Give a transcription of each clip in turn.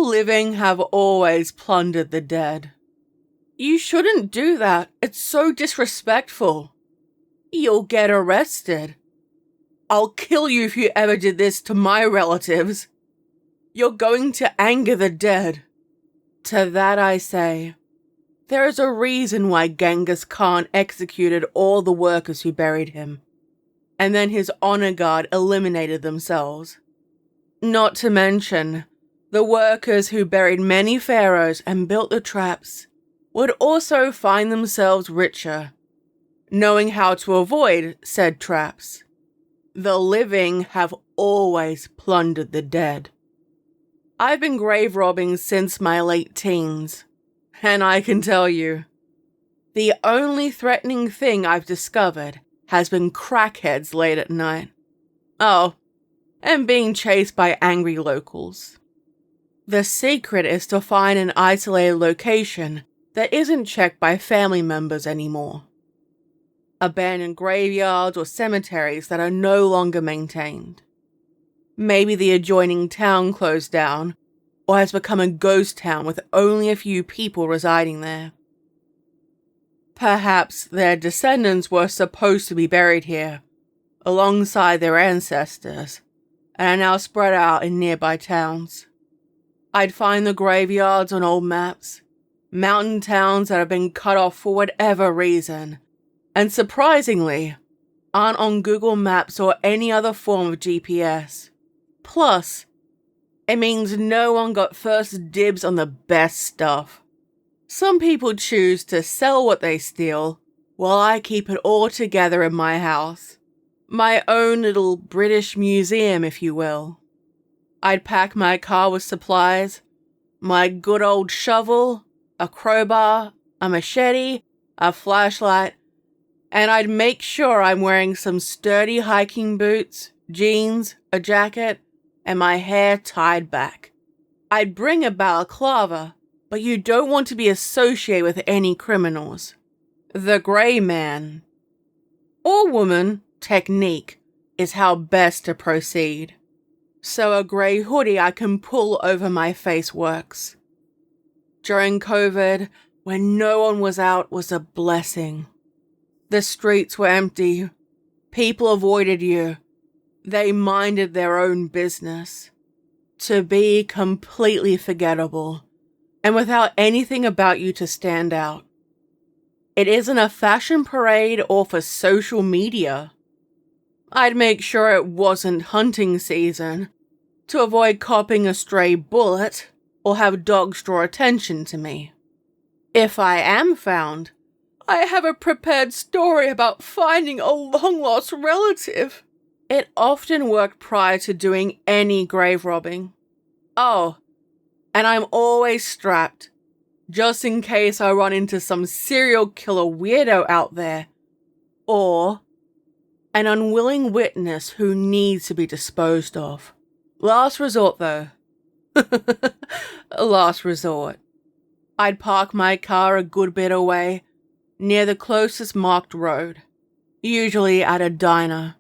living have always plundered the dead. You shouldn't do that. It's so disrespectful. You'll get arrested. I'll kill you if you ever did this to my relatives. You're going to anger the dead. To that I say, there is a reason why Genghis Khan executed all the workers who buried him, and then his honor guard eliminated themselves. Not to mention, the workers who buried many pharaohs and built the traps would also find themselves richer, knowing how to avoid said traps. The living have always plundered the dead. I've been grave robbing since my late teens, and I can tell you, the only threatening thing I've discovered has been crackheads late at night. Oh, and being chased by angry locals. The secret is to find an isolated location that isn't checked by family members anymore. Abandoned graveyards or cemeteries that are no longer maintained. Maybe the adjoining town closed down, or has become a ghost town with only a few people residing there. Perhaps their descendants were supposed to be buried here, alongside their ancestors, and are now spread out in nearby towns. I'd find the graveyards on old maps, mountain towns that have been cut off for whatever reason, and surprisingly, aren't on Google Maps or any other form of GPS. Plus, it means no one got first dibs on the best stuff. Some people choose to sell what they steal, while I keep it all together in my house. My own little British museum, if you will. I'd pack my car with supplies, my good old shovel, a crowbar, a machete, a flashlight, and I'd make sure I'm wearing some sturdy hiking boots, jeans, a jacket, and my hair tied back. I'd bring a balaclava, but you don't want to be associated with any criminals. The grey man, or woman, technique, is how best to proceed. So a grey hoodie I can pull over my face works. During COVID, when no one was out, was a blessing. The streets were empty. People avoided you. They minded their own business. To be completely forgettable, and without anything about you to stand out. It isn't a fashion parade or for social media. I'd make sure it wasn't hunting season, to avoid copping a stray bullet or have dogs draw attention to me. If I am found, I have a prepared story about finding a long-lost relative. It often worked prior to doing any grave robbing. Oh, and I'm always strapped, just in case I run into some serial killer weirdo out there, or an unwilling witness who needs to be disposed of. Last resort, though. Last resort. I'd park my car a good bit away, near the closest marked road, usually at a diner.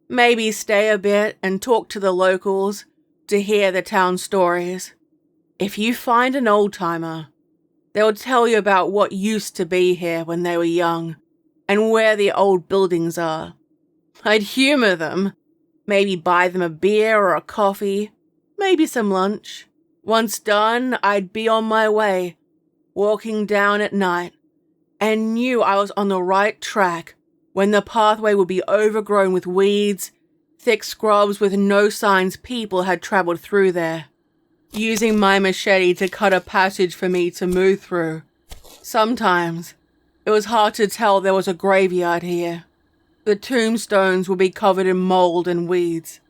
Maybe stay a bit and talk to the locals to hear the town stories. If you find an old-timer, they'll tell you about what used to be here when they were young and where the old buildings are. I'd humor them, maybe buy them a beer or a coffee, maybe some lunch. Once done, I'd be on my way, walking down at night, and knew I was on the right track when the pathway would be overgrown with weeds, thick scrubs with no signs people had traveled through there. Using my machete to cut a passage for me to move through. Sometimes, it was hard to tell there was a graveyard here. The tombstones would be covered in mold and weeds,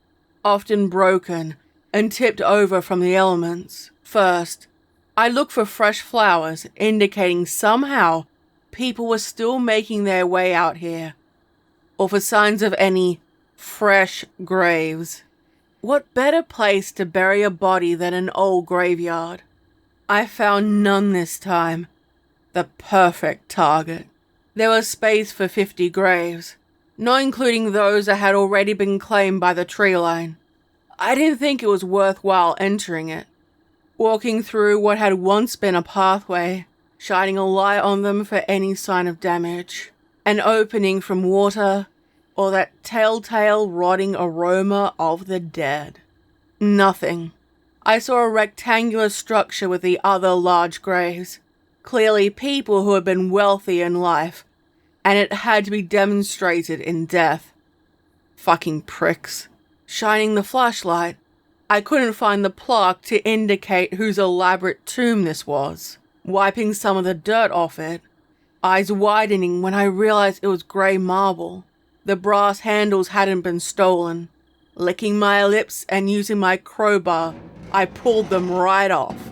often broken and tipped over from the elements. First, I looked for fresh flowers, indicating somehow people were still making their way out here, or for signs of any fresh graves. What better place to bury a body than an old graveyard? I found none this time. The perfect target. There was space for 50 graves, not including those that had already been claimed by the tree line. I didn't think it was worthwhile entering it. walking through what had once been a pathway, shining a light on them for any sign of damage, an opening from water, or that telltale rotting aroma of the dead. Nothing. I saw a rectangular structure with the other large graves, clearly people who had been wealthy in life, and it had to be demonstrated in death. Fucking pricks. Shining the flashlight, I couldn't find the plaque to indicate whose elaborate tomb this was. Wiping some of the dirt off it, eyes widening when I realized it was grey marble. The brass handles hadn't been stolen. Licking my lips and using my crowbar, I pulled them right off.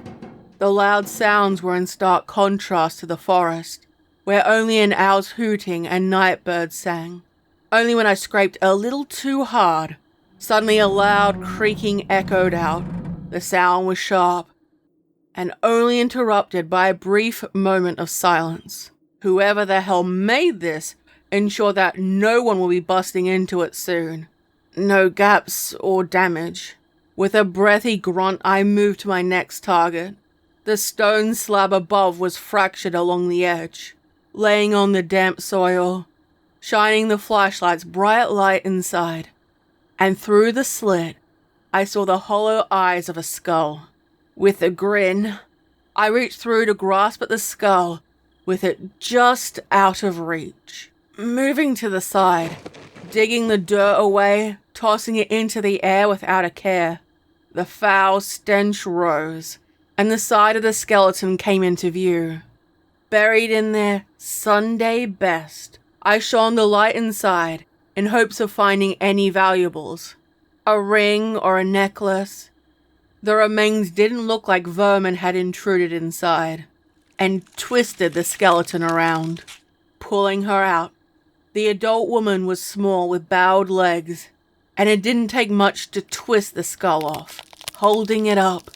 The loud sounds were in stark contrast to the forest, where only an owl's hooting and night birds sang. Only when I scraped a little too hard, suddenly a loud creaking echoed out. The sound was sharp, and only interrupted by a brief moment of silence. Whoever the hell made this ensured that no one will be busting into it soon. No gaps or damage. With a breathy grunt, I moved to my next target. The stone slab above was fractured along the edge, laying on the damp soil, shining the flashlight's bright light inside. And through the slit, I saw the hollow eyes of a skull. With a grin, I reached through to grasp at the skull, with it just out of reach. Moving to the side, digging the dirt away, tossing it into the air without a care. The foul stench rose, and the side of the skeleton came into view. Buried in their Sunday best, I shone the light inside in hopes of finding any valuables. A ring or a necklace. The remains didn't look like vermin had intruded inside, and twisted the skeleton around, pulling her out. The adult woman was small with bowed legs, and it didn't take much to twist the skull off, holding it up,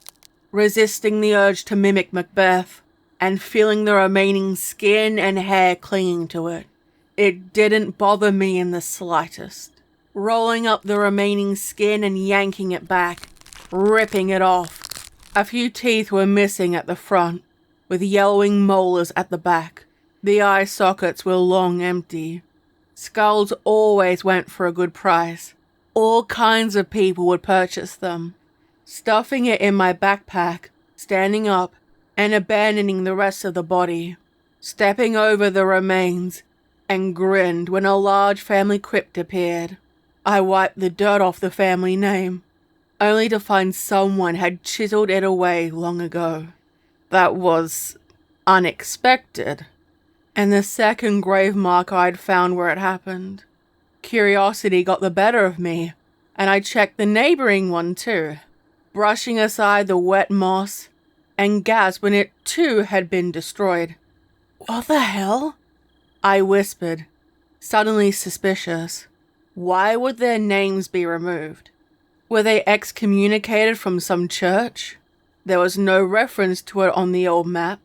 resisting the urge to mimic Macbeth, and feeling the remaining skin and hair clinging to it. It didn't bother me in the slightest. Rolling up the remaining skin and yanking it back, ripping it off. A few teeth were missing at the front, with yellowing molars at the back. The eye sockets were long empty. Skulls always went for a good price. All kinds of people would purchase them. Stuffing it in my backpack, standing up, and abandoning the rest of the body. Stepping over the remains, and grinned when a large family crypt appeared. I wiped the dirt off the family name, only to find someone had chiseled it away long ago. That was unexpected, and the second grave marker I'd found where it happened. Curiosity got the better of me, and I checked the neighboring one too, brushing aside the wet moss, and gasped when it too had been destroyed. "What the hell?" I whispered, suddenly suspicious. Why would their names be removed? Were they excommunicated from some church? There was no reference to it on the old map.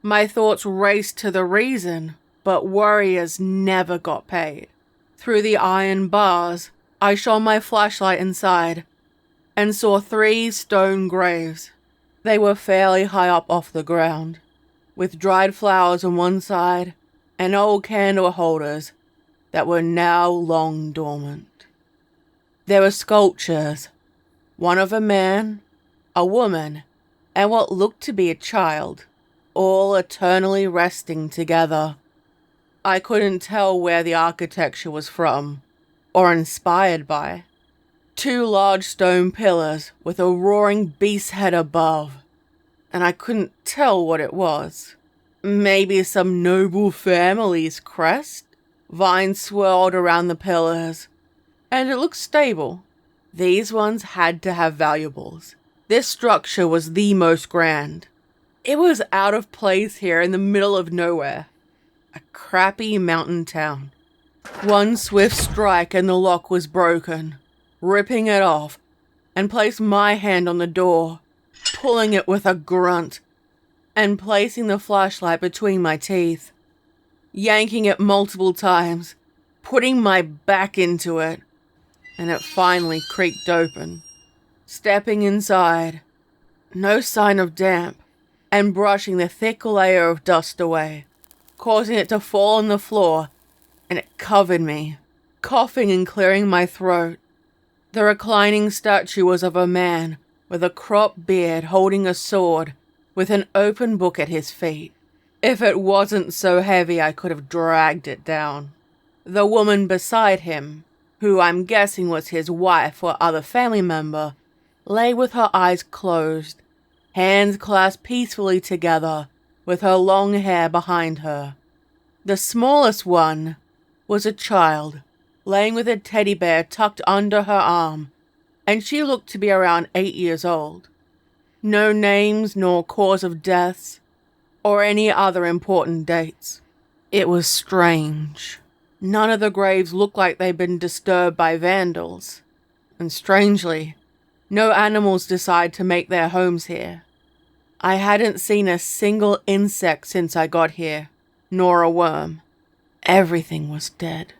My thoughts raced to the reason, but warriors never got paid. Through the iron bars, I shone my flashlight inside and saw 3 stone graves. They were fairly high up off the ground, with dried flowers on one side and old candle holders that were now long dormant. There were sculptures, one of a man, a woman, and what looked to be a child, all eternally resting together. I couldn't tell where the architecture was from, or inspired by. 2 large stone pillars with a roaring beast head above, and I couldn't tell what it was. Maybe some noble family's crest? Vines swirled around the pillars, and it looked stable. These ones had to have valuables. This structure was the most grand. It was out of place here in the middle of nowhere. A crappy mountain town. One swift strike and the lock was broken, ripping it off, and placed my hand on the door, pulling it with a grunt, and placing the flashlight between my teeth. Yanking it multiple times, putting my back into it, and it finally creaked open. Stepping inside, no sign of damp, and brushing the thick layer of dust away, causing it to fall on the floor, and it covered me, coughing and clearing my throat. The reclining statue was of a man with a cropped beard holding a sword with an open book at his feet. If it wasn't so heavy, I could have dragged it down. The woman beside him, who I'm guessing was his wife or other family member, lay with her eyes closed, hands clasped peacefully together, with her long hair behind her. The smallest one was a child, laying with a teddy bear tucked under her arm, and she looked to be around 8 years old. No names nor cause of deaths, or any other important dates. It was strange. None of the graves looked like they'd been disturbed by vandals, and strangely, no animals decide to make their homes here. I hadn't seen a single insect since I got here, nor a worm. Everything was dead.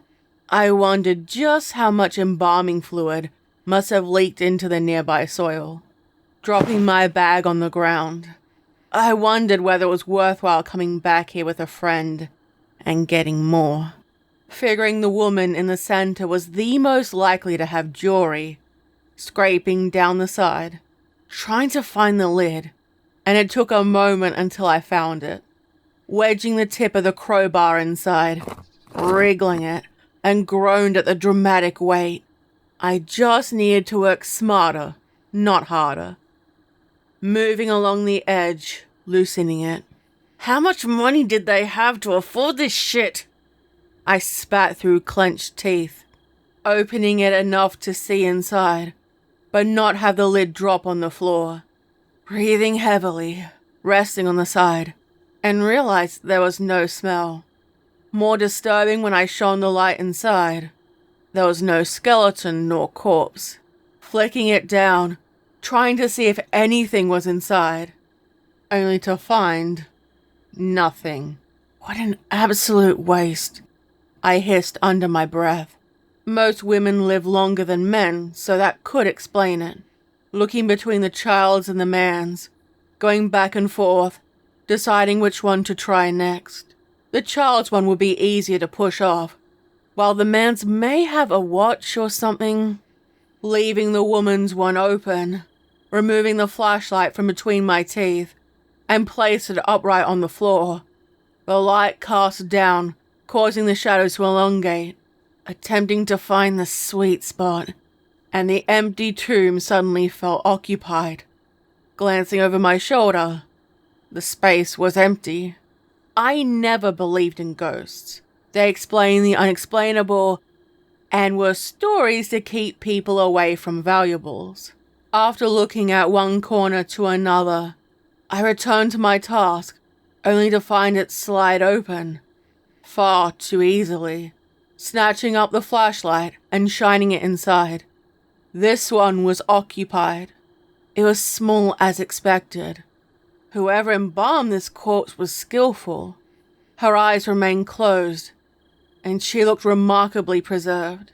I wondered just how much embalming fluid must have leaked into the nearby soil. Dropping my bag on the ground, I wondered whether it was worthwhile coming back here with a friend and getting more. Figuring the woman in the center was the most likely to have jewelry, scraping down the side, trying to find the lid, and it took a moment until I found it. Wedging the tip of the crowbar inside, wriggling it, and groaned at the dramatic weight. I just needed to work smarter, not harder. Moving along the edge, loosening it. How much money did they have to afford this shit? I spat through clenched teeth, opening it enough to see inside, but not have the lid drop on the floor. Breathing heavily, resting on the side, and realized there was no smell. More disturbing when I shone the light inside. There was no skeleton nor corpse. Flicking it down, trying to see if anything was inside, only to find nothing. What an absolute waste, I hissed under my breath. Most women live longer than men, so that could explain it. Looking between the child's and the man's, going back and forth, deciding which one to try next. The child's one would be easier to push off, while the man's may have a watch or something. Leaving the woman's one open, removing the flashlight from between my teeth, and placed it upright on the floor. The light cast down, causing the shadows to elongate, attempting to find the sweet spot, and the empty tomb suddenly felt occupied. Glancing over my shoulder, the space was empty. I never believed in ghosts. They explain the unexplainable, and were stories to keep people away from valuables. After looking at one corner to another, I returned to my task, only to find it slide open, far too easily, snatching up the flashlight and shining it inside. This one was occupied. It was small as expected. Whoever embalmed this corpse was skillful. Her eyes remained closed, and she looked remarkably preserved.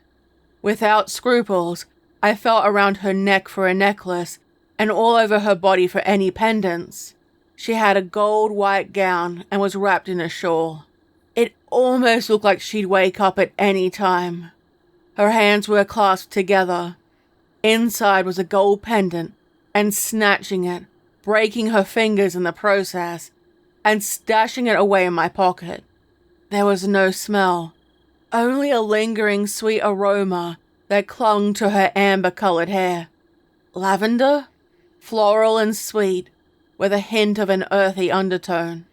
Without scruples, I felt around her neck for a necklace, and all over her body for any pendants. She had a gold white gown and was wrapped in a shawl. It almost looked like she'd wake up at any time. Her hands were clasped together. Inside was a gold pendant, and snatching it, breaking her fingers in the process, and stashing it away in my pocket. There was no smell, only a lingering sweet aroma that clung to her amber-colored hair. Lavender? Floral and sweet, with a hint of an earthy undertone.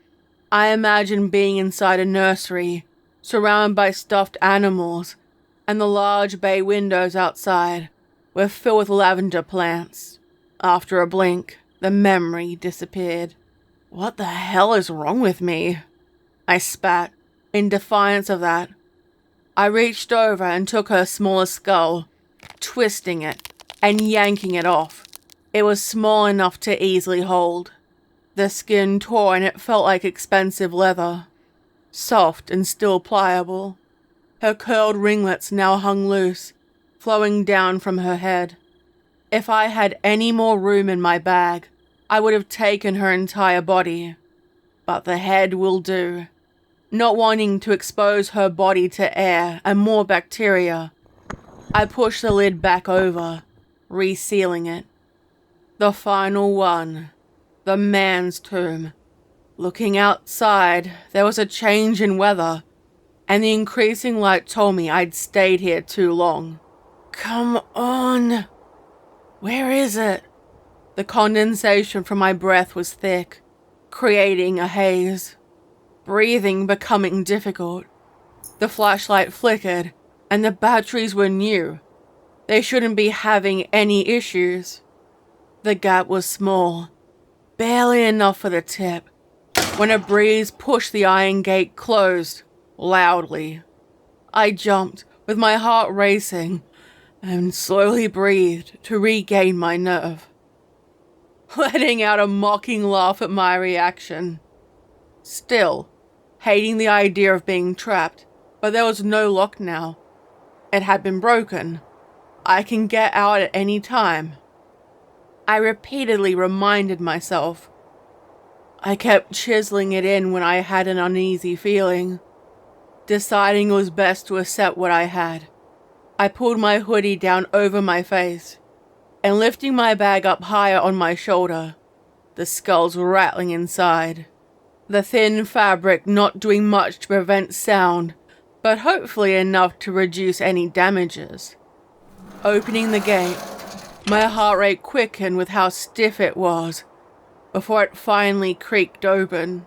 I imagined being inside a nursery, surrounded by stuffed animals, and the large bay windows outside were filled with lavender plants. After a blink, the memory disappeared. What the hell is wrong with me? I spat, in defiance of that. I reached over and took her smaller skull, twisting it and yanking it off. It was small enough to easily hold. The skin tore and it felt like expensive leather, soft and still pliable. Her curled ringlets now hung loose, flowing down from her head. If I had any more room in my bag, I would have taken her entire body, but the head will do. Not wanting to expose her body to air and more bacteria, I pushed the lid back over, resealing it. The final one, the man's tomb. Looking outside, there was a change in weather, and the increasing light told me I'd stayed here too long. Come on! Where is it? The condensation from my breath was thick, creating a haze. Breathing becoming difficult. The flashlight flickered, and the batteries were new. They shouldn't be having any issues. The gap was small, barely enough for the tip, when a breeze pushed the iron gate closed, loudly. I jumped, with my heart racing, and slowly breathed to regain my nerve, letting out a mocking laugh at my reaction. Still, hating the idea of being trapped, but there was no lock now. It had been broken. I can get out at any time. I repeatedly reminded myself. I kept chiseling it in when I had an uneasy feeling, deciding it was best to accept what I had. I pulled my hoodie down over my face, and lifting my bag up higher on my shoulder, the skulls rattling inside. The thin fabric not doing much to prevent sound, but hopefully enough to reduce any damages. Opening the gate, my heart rate quickened with how stiff it was, before it finally creaked open.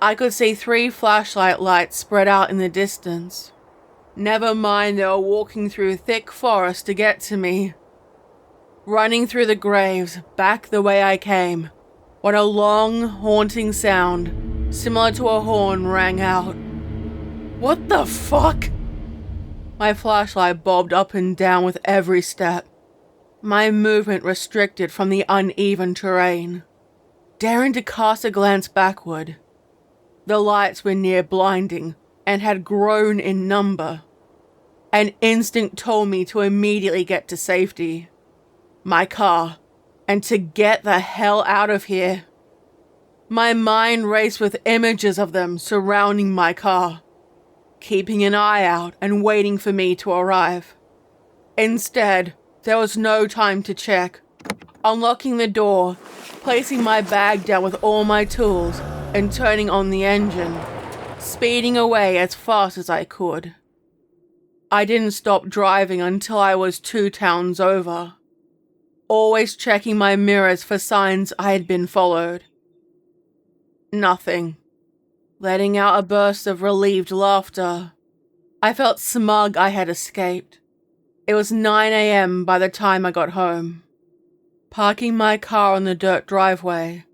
I could see 3 flashlight lights spread out in the distance. Never mind they were walking through thick forest to get to me. Running through the graves, back the way I came, when a long, haunting sound, similar to a horn, rang out. What the fuck? My flashlight bobbed up and down with every step, my movement restricted from the uneven terrain. Daring to cast a glance backward, the lights were near blinding and had grown in number. An instinct told me to immediately get to safety. My car, and to get the hell out of here. My mind raced with images of them surrounding my car, keeping an eye out and waiting for me to arrive. Instead, there was no time to check. Unlocking the door, placing my bag down with all my tools, and turning on the engine, speeding away as fast as I could. I didn't stop driving until I was 2 towns over, always checking my mirrors for signs I had been followed. Nothing. Letting out a burst of relieved laughter. I felt smug I had escaped. It was 9 a.m. by the time I got home. Parking my car on the dirt driveway,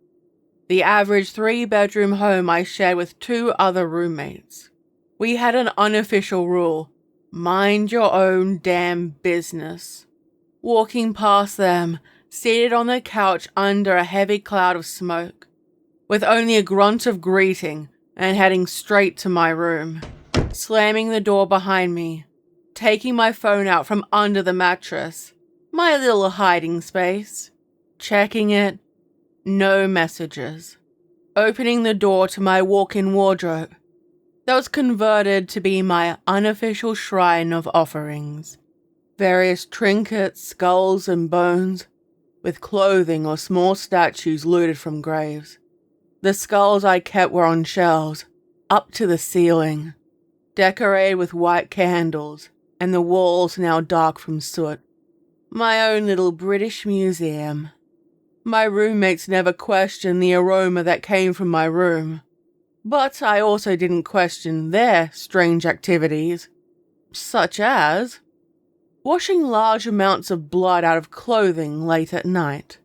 the average 3-bedroom home I shared with 2 other roommates. We had an unofficial rule: mind your own damn business. Walking past them, seated on the couch under a heavy cloud of smoke, with only a grunt of greeting, and heading straight to my room, slamming the door behind me, taking my phone out from under the mattress, my little hiding space, checking it, no messages. Opening the door to my walk-in wardrobe that was converted to be my unofficial shrine of offerings. Various trinkets, skulls, and bones, with clothing or small statues looted from graves. The skulls I kept were on shelves, up to the ceiling, decorated with white candles, and the walls now dark from soot. My own little British museum. My roommates never questioned the aroma that came from my room, but I also didn't question their strange activities, such as washing large amounts of blood out of clothing late at night,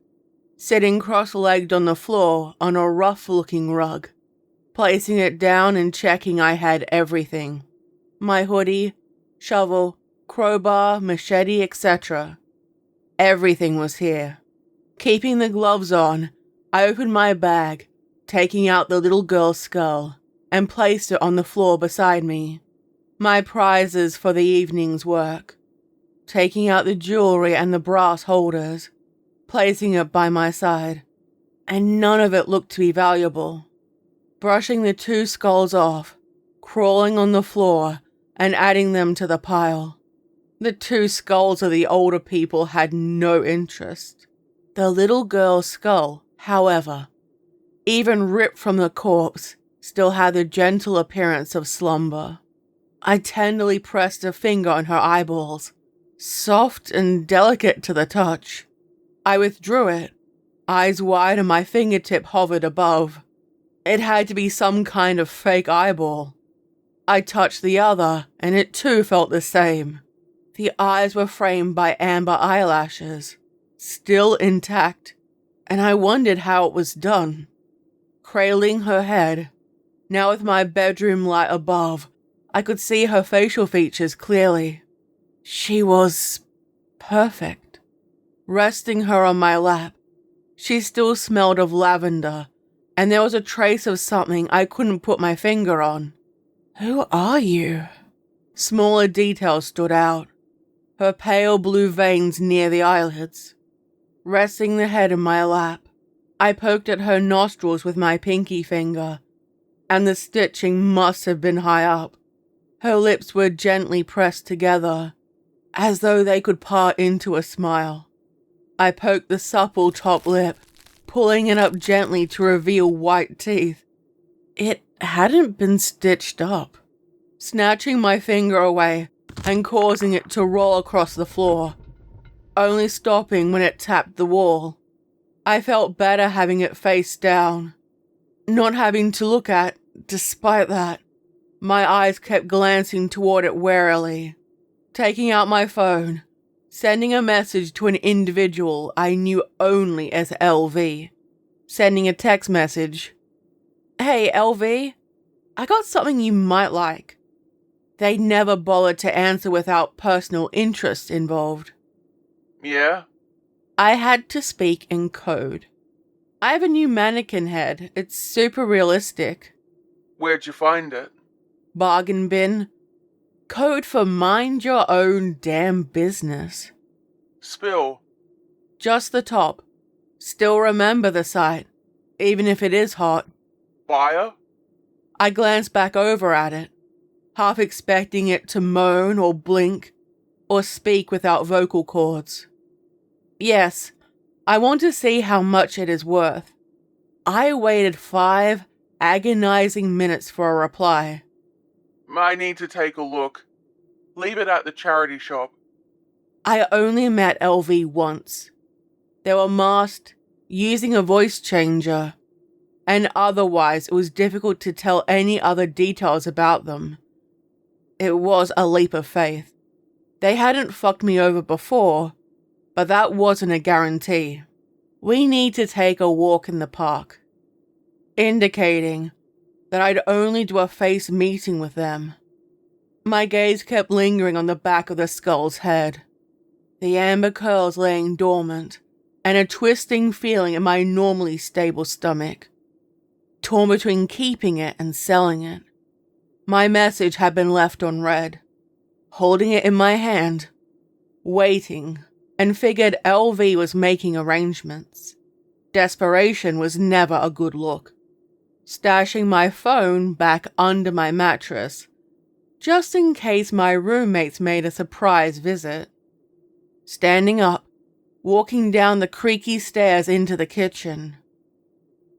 sitting cross-legged on the floor on a rough-looking rug, placing it down and checking I had everything: my hoodie, shovel, crowbar, machete, etc. Everything was here. Keeping the gloves on, I opened my bag, taking out the little girl's skull, and placed it on the floor beside me. My prizes for the evening's work. Taking out the jewelry and the brass holders, placing it by my side. and none of it looked to be valuable. Brushing the 2 skulls off, crawling on the floor, and adding them to the pile. The 2 skulls of the older people had no interest. The little girl's skull, however, even ripped from the corpse, still had the gentle appearance of slumber. I tenderly pressed a finger on her eyeballs, soft and delicate to the touch. I withdrew it, eyes wide, and my fingertip hovered above. It had to be some kind of fake eyeball. I touched the other, and it too felt the same. The eyes were framed by amber eyelashes, still intact, and I wondered how it was done. Cradling her head, now with my bedroom light above, I could see her facial features clearly. She was perfect. Resting her on my lap, she still smelled of lavender, and there was a trace of something I couldn't put my finger on. "Who are you?" Smaller details stood out. Her pale blue veins near the eyelids. Resting the head in my lap, I poked at her nostrils with my pinky finger, and the stitching must have been high up. Her lips were gently pressed together, as though they could part into a smile. I poked the supple top lip, pulling it up gently to reveal white teeth. It hadn't been stitched up. Snatching my finger away and causing it to roll across the floor, only stopping when it tapped the wall. I felt better having it face down, not having to look at. Despite that, my eyes kept glancing toward it warily. Taking out my phone, sending a message to an individual I knew only as LV. Sending a text message. "Hey, LV, I got something you might like." They never bothered to answer without personal interest involved. "Yeah?" I had to speak in code. "I have a new mannequin head. It's super realistic." "Where'd you find it?" "Bargain bin." Code for mind your own damn business. "Spill." Just the top. Still remember the site, even if it is hot. "Buyer?" I glanced back over at it, half expecting it to moan or blink or speak without vocal cords. "Yes, I want to see how much it is worth." I waited 5 agonizing minutes for a reply. "Might need to take a look. Leave it at the charity shop." I only met LV once. They were masked, using a voice changer, and otherwise it was difficult to tell any other details about them. It was a leap of faith. They hadn't fucked me over before, but that wasn't a guarantee. "We need to take a walk in the park," indicating that I'd only do a face meeting with them. My gaze kept lingering on the back of the skull's head, the amber curls laying dormant, and a twisting feeling in my normally stable stomach. Torn between keeping it and selling it. My message had been left unread. Holding it in my hand, waiting, and figured LV was making arrangements. Desperation was never a good look. Stashing my phone back under my mattress, just in case my roommates made a surprise visit. Standing up, walking down the creaky stairs into the kitchen.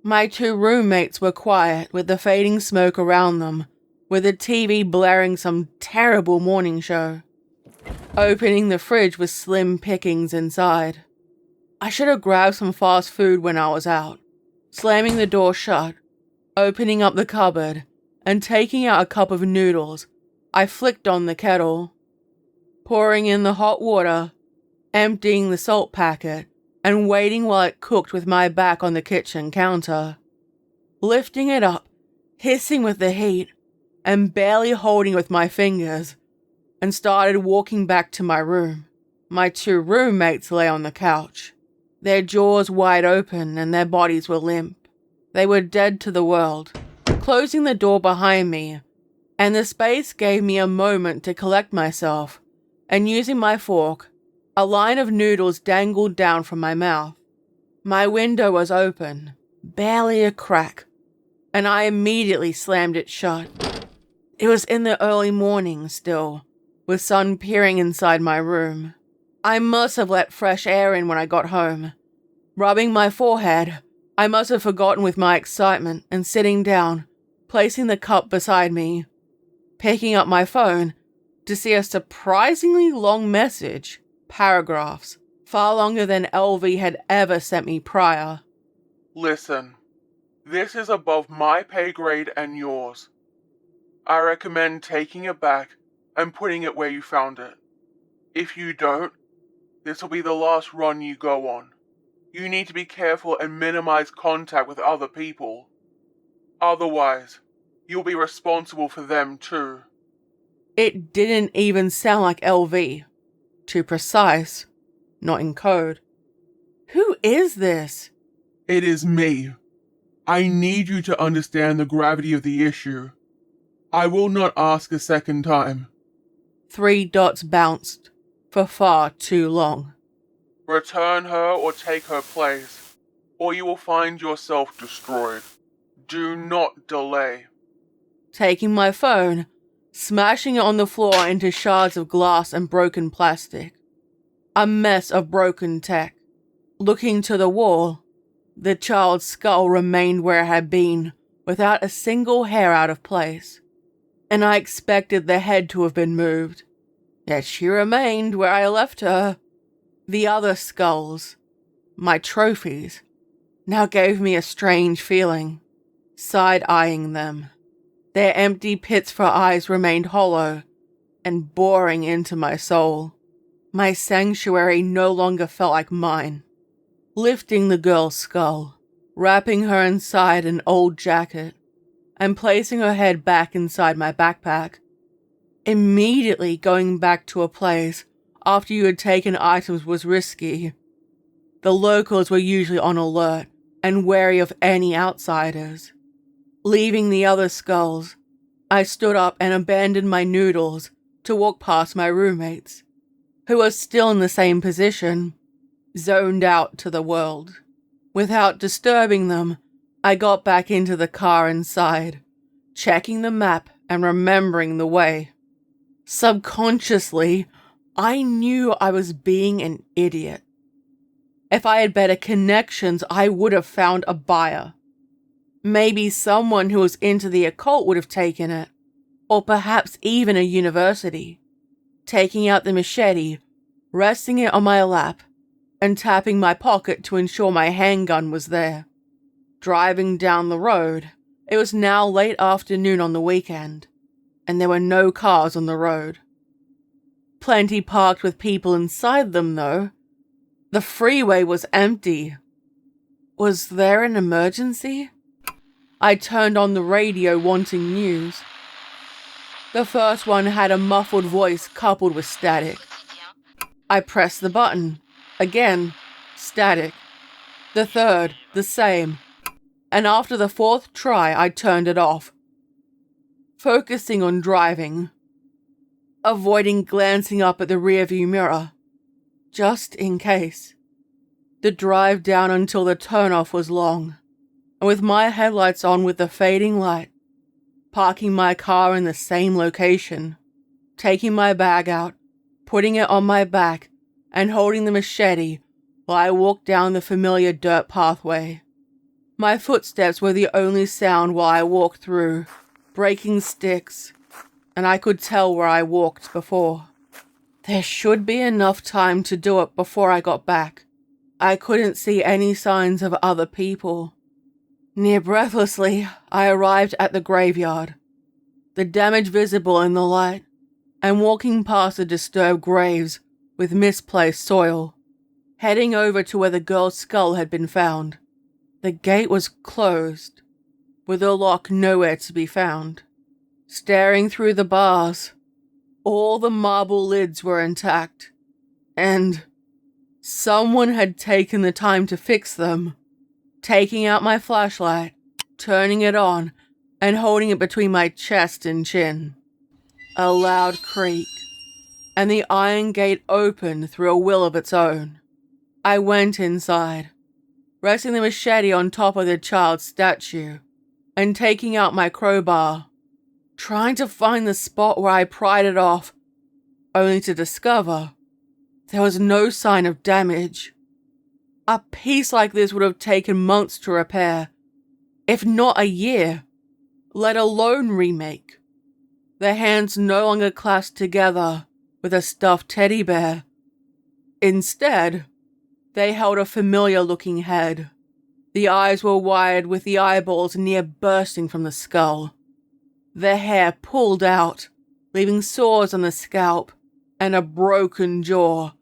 My 2 roommates were quiet with the fading smoke around them, with the TV blaring some terrible morning show. Opening the fridge with slim pickings inside. I should have grabbed some fast food when I was out. Slamming the door shut, opening up the cupboard, and taking out a cup of noodles, I flicked on the kettle. Pouring in the hot water, emptying the salt packet, and waiting while it cooked with my back on the kitchen counter. Lifting it up, hissing with the heat, and barely holding it with my fingers, and started walking back to my room. My 2 roommates lay on the couch, their jaws wide open and their bodies were limp. They were dead to the world. Closing the door behind me, and the space gave me a moment to collect myself, and using my fork, a line of noodles dangled down from my mouth. My window was open, Barely a crack, and I immediately slammed it shut. It was in the early morning still, with sun peering inside my room. I must have let fresh air in when I got home. Rubbing my forehead, I must have forgotten with my excitement and sitting down, placing the cup beside me, picking up my phone to see a surprisingly long message, paragraphs, far longer than LV had ever sent me prior. Listen, this is above my pay grade and yours. I recommend taking it back and putting it where you found it. If you don't, this will be the last run you go on. You need to be careful and minimize contact with other people. Otherwise, you'll be responsible for them too. It didn't even sound like LV. Too precise. Not in code. Who is this? It is me. I need you to understand the gravity of the issue. I will not ask a second time. 3 dots bounced for far too long. Return her or take her place, or you will find yourself destroyed. Do not delay. Taking my phone, smashing it on the floor into shards of glass and broken plastic. A mess of broken tech. Looking to the wall, the child's skull remained where it had been, without a single hair out of place. And I expected the head to have been moved. Yet she remained where I left her. The other skulls, my trophies, now gave me a strange feeling, side-eyeing them. Their empty pits for eyes remained hollow and boring into my soul. My sanctuary no longer felt like mine. Lifting the girl's skull, wrapping her inside an old jacket, and placing her head back inside my backpack. Immediately going back to a place after you had taken items was risky. The locals were usually on alert and wary of any outsiders. Leaving the other skulls, I stood up and abandoned my noodles to walk past my roommates, who were still in the same position, zoned out to the world. Without disturbing them, I got back into the car inside, checking the map and remembering the way. Subconsciously, I knew I was being an idiot. If I had better connections, I would have found a buyer. Maybe someone who was into the occult would have taken it, or perhaps even a university. Taking out the machete, resting it on my lap, and tapping my pocket to ensure my handgun was there. Driving down the road, it was now late afternoon on the weekend, and there were no cars on the road. Plenty parked with people inside them, though. The freeway was empty. Was there an emergency? I turned on the radio wanting news. The first one had a muffled voice coupled with static. I pressed the button. Again, static. The third, the same. And after the fourth try, I turned it off. Focusing on driving. Avoiding glancing up at the rearview mirror. Just in case. The drive down until the turnoff was long. And with my headlights on with the fading light, parking my car in the same location, taking my bag out, putting it on my back, and holding the machete while I walked down the familiar dirt pathway. My footsteps were the only sound while I walked through, breaking sticks, and I could tell where I walked before. There should be enough time to do it before I got back. I couldn't see any signs of other people. Near breathlessly, I arrived at the graveyard, the damage visible in the light, and walking past the disturbed graves with misplaced soil, heading over to where the girl's skull had been found. The gate was closed, with the lock nowhere to be found. Staring through the bars, all the marble lids were intact, and someone had taken the time to fix them. Taking out my flashlight, turning it on, and holding it between my chest and chin. A loud creak, and the iron gate opened through a will of its own. I went inside. resting the machete on top of the child's statue, and taking out my crowbar, trying to find the spot where I pried it off, only to discover there was no sign of damage. A piece like this would have taken months to repair, if not a year, let alone remake. The hands no longer clasped together with a stuffed teddy bear. Instead, they held a familiar-looking head. The eyes were wired with the eyeballs near bursting from the skull. The hair pulled out, leaving sores on the scalp, and a broken jaw,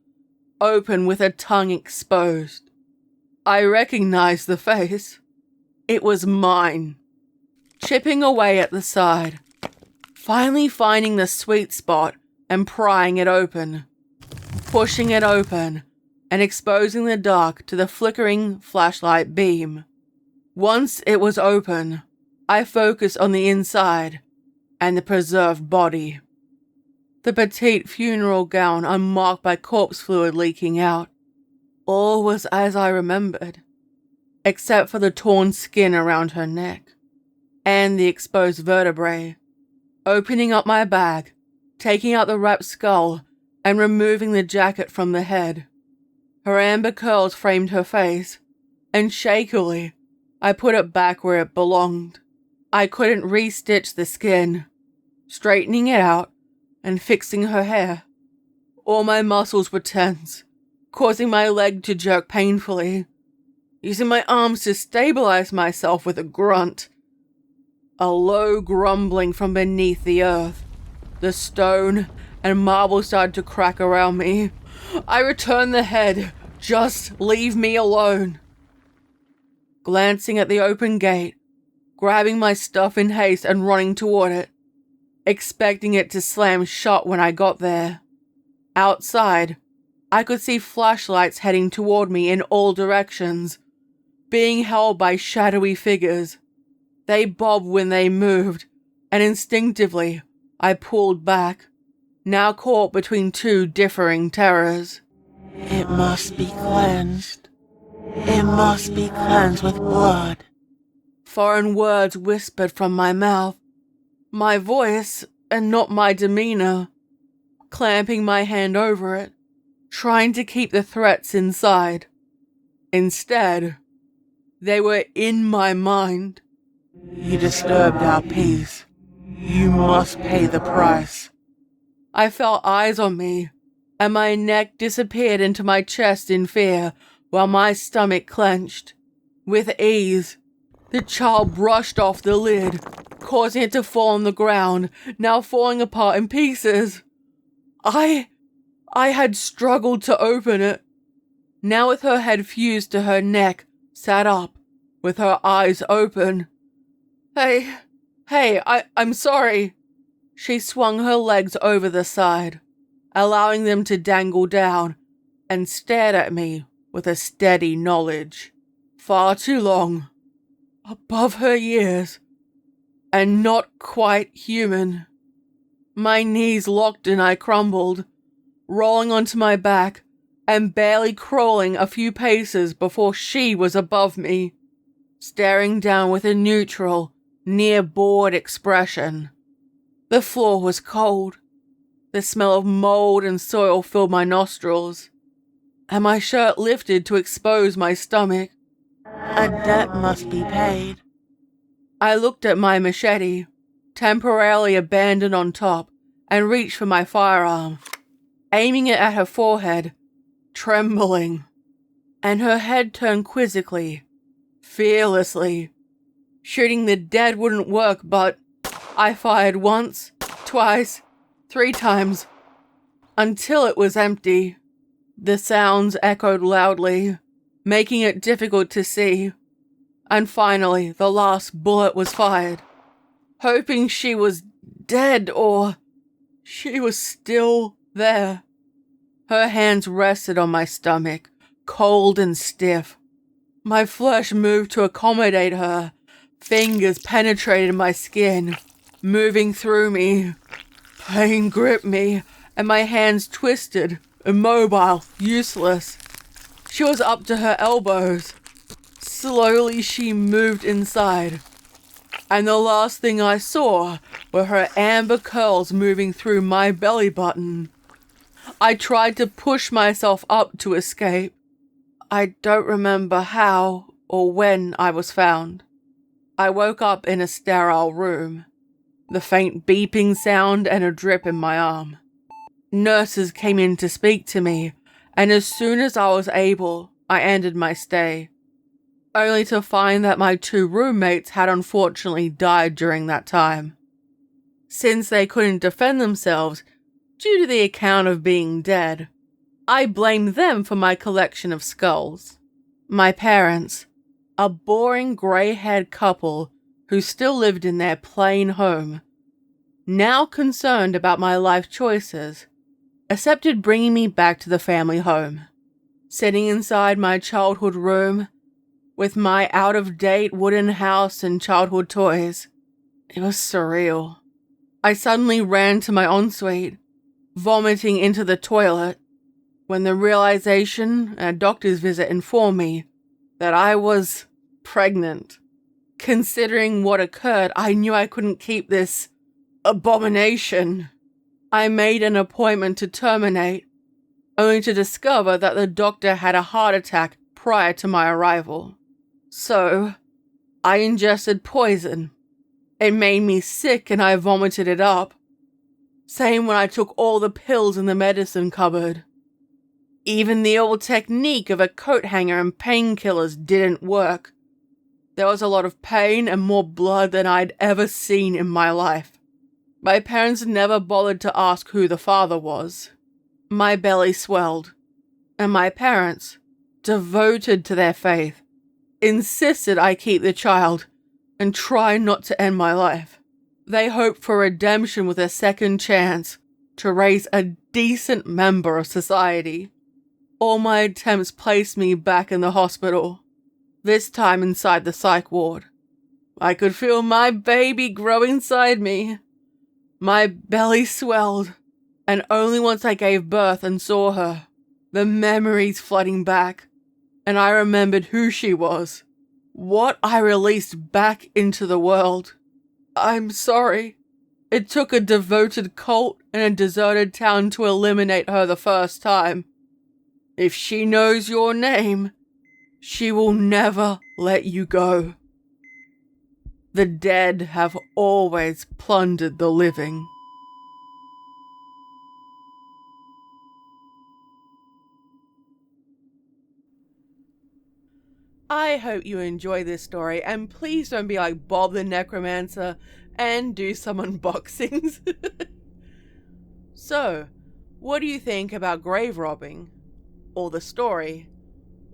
open with a tongue exposed. I recognized the face. It was mine. Chipping away at the side, finally finding the sweet spot and prying it open, pushing it open, and exposing the dark to the flickering flashlight beam. Once it was open, I focused on the inside and the preserved body. The petite funeral gown unmarked by corpse fluid leaking out. All was as I remembered, except for the torn skin around her neck and the exposed vertebrae. Opening up my bag, taking out the wrapped skull, and removing the jacket from the head. Her amber curls framed her face, and shakily, I put it back where it belonged. I couldn't re-stitch the skin, straightening it out and fixing her hair. All my muscles were tense, causing my leg to jerk painfully, using my arms to stabilize myself with a grunt. A low grumbling from beneath the earth. The stone and marble started to crack around me. I returned the head. Just leave me alone. Glancing at the open gate, grabbing my stuff in haste and running toward it, expecting it to slam shut when I got there. Outside, I could see flashlights heading toward me in all directions, being held by shadowy figures. They bobbed when they moved, and instinctively, I pulled back, now caught between two differing terrors. It must be cleansed. It must be cleansed with blood. Foreign words whispered from my mouth, my voice and not my demeanor, clamping my hand over it, trying to keep the threats inside. Instead, they were in my mind. You disturbed our peace. You must pay the price. I felt eyes on me, and my neck disappeared into my chest in fear while my stomach clenched. With ease, the child brushed off the lid, causing it to fall on the ground, now falling apart in pieces. I had struggled to open it. Now with her head fused to her neck, sat up, with her eyes open. Hey, I'm sorry. She swung her legs over the side, allowing them to dangle down, and stared at me with a steady knowledge. Far too long, above her years, and not quite human. My knees locked and I crumbled, rolling onto my back and barely crawling a few paces before she was above me, staring down with a neutral, near-bored expression. The floor was cold. The smell of mold and soil filled my nostrils, and my shirt lifted to expose my stomach. A debt must be paid. I looked at my machete, temporarily abandoned on top, and reached for my firearm, aiming it at her forehead, trembling. And her head turned quizzically, fearlessly. Shooting the dead wouldn't work, but I fired once, twice, 3 times, until it was empty. The sounds echoed loudly, making it difficult to see. And finally, the last bullet was fired, hoping she was dead or she was still there. Her hands rested on my stomach, cold and stiff. My flesh moved to accommodate her. Fingers penetrated my skin, moving through me. Pain gripped me, and my hands twisted, immobile, useless. She was up to her elbows. Slowly she moved inside, and the last thing I saw were her amber curls moving through my belly button. I tried to push myself up to escape. I don't remember how or when I was found. I woke up in a sterile room, the faint beeping sound and a drip in my arm. Nurses came in to speak to me, and as soon as I was able, I ended my stay, only to find that my 2 roommates had unfortunately died during that time. Since they couldn't defend themselves due to the account of being dead, I blamed them for my collection of skulls. My parents, a boring grey-haired couple who still lived in their plain home, now concerned about my life choices, accepted bringing me back to the family home. Sitting inside my childhood room, with my out-of-date wooden house and childhood toys, it was surreal. I suddenly ran to my ensuite, vomiting into the toilet, when the realization a doctor's visit informed me that I was pregnant. Considering what occurred, I knew I couldn't keep this abomination. I made an appointment to terminate, only to discover that the doctor had a heart attack prior to my arrival. So, I ingested poison. It made me sick and I vomited it up. Same when I took all the pills in the medicine cupboard. Even the old technique of a coat hanger and painkillers didn't work. There was a lot of pain and more blood than I'd ever seen in my life. My parents never bothered to ask who the father was. My belly swelled, and my parents, devoted to their faith, insisted I keep the child and try not to end my life. They hoped for redemption with a second chance to raise a decent member of society. All my attempts placed me back in the hospital, this time inside the psych ward. I could feel my baby grow inside me. My belly swelled, and only once I gave birth and saw her, the memories flooding back, and I remembered who she was, what I released back into the world. I'm sorry. It took a devoted cult and a deserted town to eliminate her the first time. If she knows your name, she will never let you go. The dead have always plundered the living. I hope you enjoy this story, and please don't be like Bob the Necromancer and do some unboxings. So, what do you think about grave robbing? Or the story?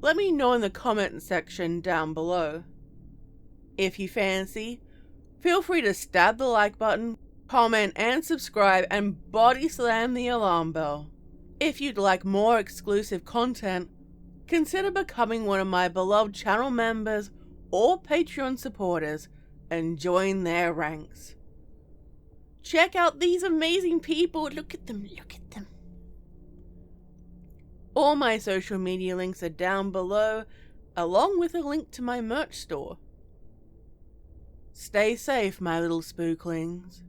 Let me know in the comment section down below. If you fancy, feel free to stab the like button, comment and subscribe, and body slam the alarm bell. If you'd like more exclusive content, consider becoming one of my beloved channel members or Patreon supporters and join their ranks. Check out these amazing people. Look at them, look at them. All my social media links are down below, along with a link to my merch store. Stay safe, my little spooklings.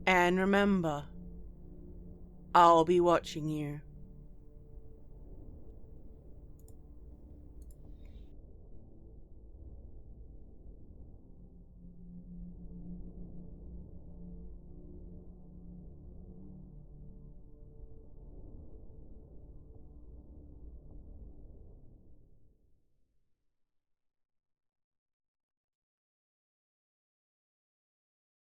And remember, I'll be watching you.